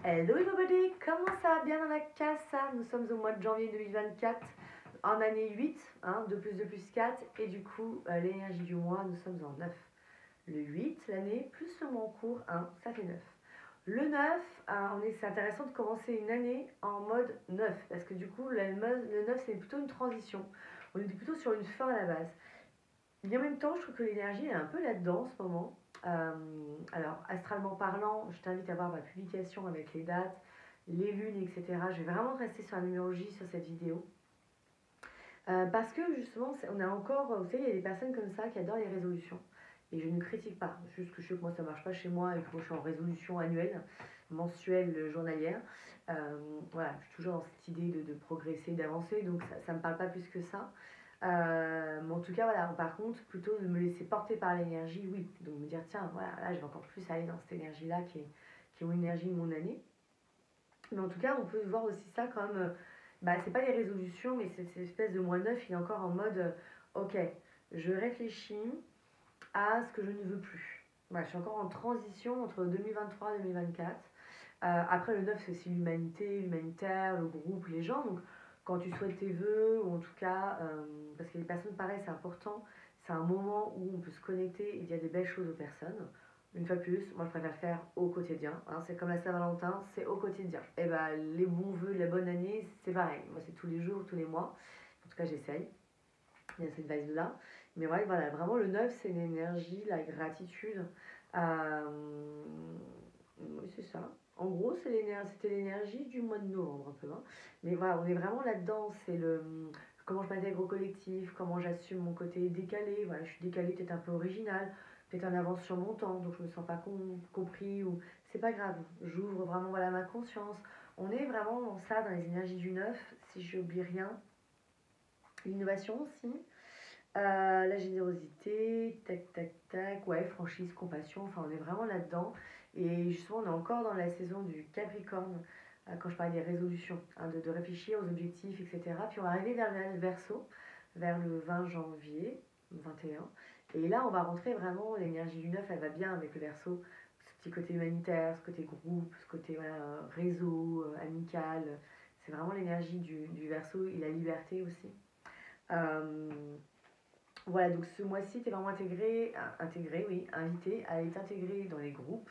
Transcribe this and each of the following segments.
Hello everybody, comment ça va bien dans la casa? Nous sommes au mois de janvier 2024, en année 8, 2 plus 4, et du coup, l'énergie du mois, nous sommes en 9. Le 8, l'année, plus le mois en cours, 1, ça fait 9. Le 9, c'est intéressant de commencer une année en mode 9, parce que du coup, le 9, c'est plutôt une transition. On est plutôt sur une fin à la base. Et en même temps, je trouve que l'énergie est un peu là-dedans en ce moment. Alors, astralement parlant, je t'invite à voir ma publication avec les dates, les lunes, etc. Je vais vraiment rester sur la numérologie sur cette vidéo. Parce que justement, on a encore, vous savez, il y a des personnes comme ça qui adorent les résolutions. Et je ne critique pas, juste que je sais que moi ça marche pas chez moi et que moi je suis en résolution annuelle, mensuelle, journalière. Voilà, je suis toujours dans cette idée de progresser, d'avancer, donc ça me parle pas plus que ça. Mais en tout cas, voilà, par contre, plutôt de me laisser porter par l'énergie, oui. Donc me dire, tiens, voilà, là, je vais encore plus aller dans cette énergie-là qui est mon énergie de mon année. Mais en tout cas, on peut voir aussi ça comme, c'est pas des résolutions, mais cette espèce de mois neuf, il est encore en mode, ok, je réfléchis à ce que je ne veux plus. Voilà, je suis encore en transition entre 2023 et 2024. Après, le 9, c'est aussi l'humanité, l'humanitaire, le groupe, les gens. Donc, quand tu souhaites tes vœux, ou en tout cas, parce que les personnes, pareil, c'est important, c'est un moment où on peut se connecter et dire des belles choses aux personnes. Une fois de plus, moi je préfère faire au quotidien. C'est comme la Saint-Valentin, c'est au quotidien. Et les bons vœux, la bonne année, c'est pareil. Moi, c'est tous les jours, tous les mois. En tout cas, j'essaye. Il y a cette vibe-là. Mais ouais, voilà, vraiment, le 9, c'est l'énergie, la gratitude. Oui, c'est ça. En gros, c'était l'énergie du mois de novembre, un peu. Mais voilà, on est vraiment là-dedans. C'est comment je m'intègre au collectif, comment j'assume mon côté décalé. Voilà, je suis décalée, peut-être un peu originale, peut-être en avance sur mon temps, donc je me sens pas compris. Ou c'est pas grave. J'ouvre vraiment voilà, ma conscience. On est vraiment dans ça, dans les énergies du 9, si j'oublie rien. L'innovation aussi. La générosité, tac, tac, tac, ouais, franchise, compassion, enfin on est vraiment là-dedans. Et justement, on est encore dans la saison du Capricorne, quand je parlais des résolutions, de réfléchir aux objectifs, etc. Puis on va arriver vers le Verseau, vers le 20 janvier, 21. Et là, on va rentrer vraiment, l'énergie du 9, elle va bien avec le Verseau, ce petit côté humanitaire, ce côté groupe, ce côté réseau, amical. C'est vraiment l'énergie du Verseau et la liberté aussi. Voilà, donc ce mois-ci, tu es vraiment oui, invité à être intégré dans les groupes,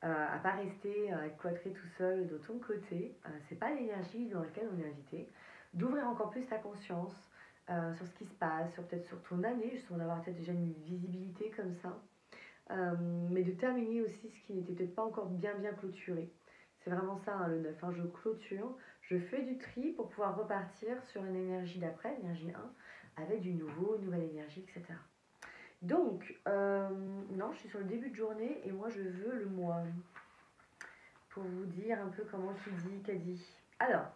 à pas rester cloîtré tout seul de ton côté. C'est pas l'énergie dans laquelle on est invité. D'ouvrir encore plus ta conscience sur ce qui se passe, peut-être sur ton année, justement d'avoir peut-être déjà une visibilité comme ça. Mais de terminer aussi ce qui n'était peut-être pas encore bien clôturé. C'est vraiment ça le 9. Je clôture, je fais du tri pour pouvoir repartir sur une énergie d'après, l'énergie 1, avec du nouveau, une nouvelle énergie, etc. Donc, non, je suis sur le début de journée et moi je veux le mois. Pour vous dire un peu comment qu'a dit. Alors,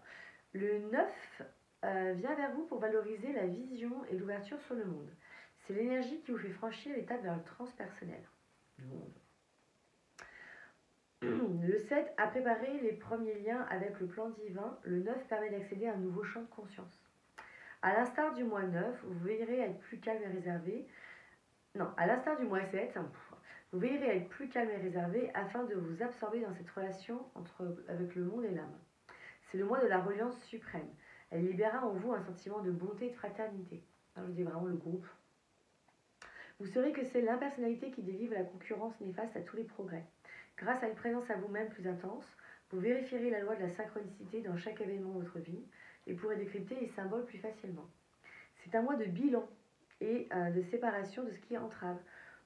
le 9 vient vers vous pour valoriser la vision et l'ouverture sur le monde. C'est l'énergie qui vous fait franchir l'étape vers le transpersonnel. Le monde. Le 7 a préparé les premiers liens avec le plan divin. Le 9 permet d'accéder à un nouveau champ de conscience. À l'instar du mois 9, vous veillerez à être plus calme et réservé. Non, à l'instar du mois 7, vous veillerez à être plus calme et réservé afin de vous absorber dans cette relation avec le monde et l'âme. C'est le mois de la reliance suprême. Elle libérera en vous un sentiment de bonté et de fraternité. Je dis vraiment le groupe. Vous saurez que c'est l'impersonnalité qui délivre la concurrence néfaste à tous les progrès. Grâce à une présence à vous-même plus intense, vous vérifierez la loi de la synchronicité dans chaque événement de votre vie et pourrez décrypter les symboles plus facilement. C'est un mois de bilan et de séparation de ce qui entrave.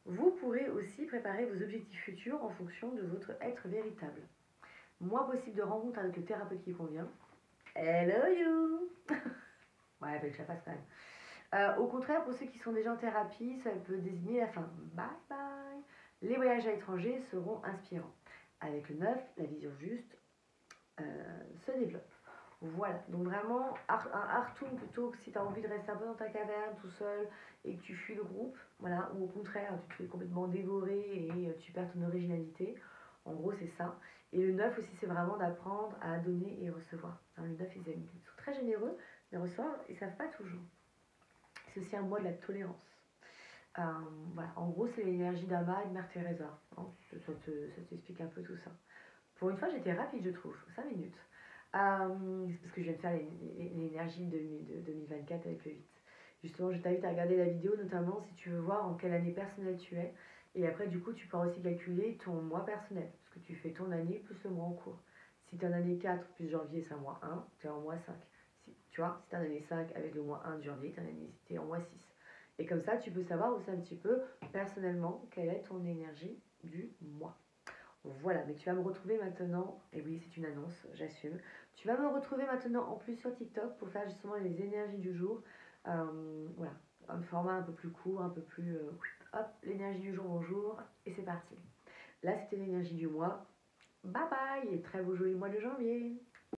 Vous pourrez aussi préparer vos objectifs futurs en fonction de votre être véritable. Moins possible de rencontres avec le thérapeute qui convient. Hello you. Ouais, avec la passe quand même. Au contraire, pour ceux qui sont déjà en thérapie, ça peut désigner la fin. Bye bye. Les voyages à l'étranger seront inspirants. Avec le 9, la vision juste se développe. Voilà, donc vraiment, un Artoum plutôt que si tu as envie de rester un peu dans ta caverne tout seul et que tu fuis le groupe, voilà, ou au contraire, tu te fais complètement dévorer et tu perds ton originalité. En gros, c'est ça. Et le 9 aussi, c'est vraiment d'apprendre à donner et recevoir. Le 9, ils sont très généreux, mais reçoivent, ils ne savent pas toujours. C'est aussi un mois de la tolérance. Voilà. En gros, c'est l'énergie d'Ama et de Mère Teresa. Ça t'explique un peu tout ça. Pour une fois, j'étais rapide, je trouve, 5 minutes. C'est parce que je viens de faire l'énergie de 2024 avec le 8. Justement, je t'invite à regarder la vidéo, notamment si tu veux voir en quelle année personnelle tu es. Et après, du coup, tu pourras aussi calculer ton mois personnel, parce que tu fais ton année plus le mois en cours. Si tu es en année 4 plus janvier, c'est un mois 1, tu es en mois 5. Si, tu vois, si tu es en année 5 avec le mois 1 de janvier, tu es en mois 6. Et comme ça, tu peux savoir aussi un petit peu, personnellement, quelle est ton énergie du mois. Voilà, mais tu vas me retrouver maintenant, et oui, c'est une annonce, j'assume. Tu vas me retrouver maintenant en plus sur TikTok pour faire justement les énergies du jour. Voilà, un format un peu plus court, un peu plus. Hop, l'énergie du jour, bonjour, et c'est parti. Là, c'était l'énergie du mois. Bye bye, et très beau joli mois de janvier.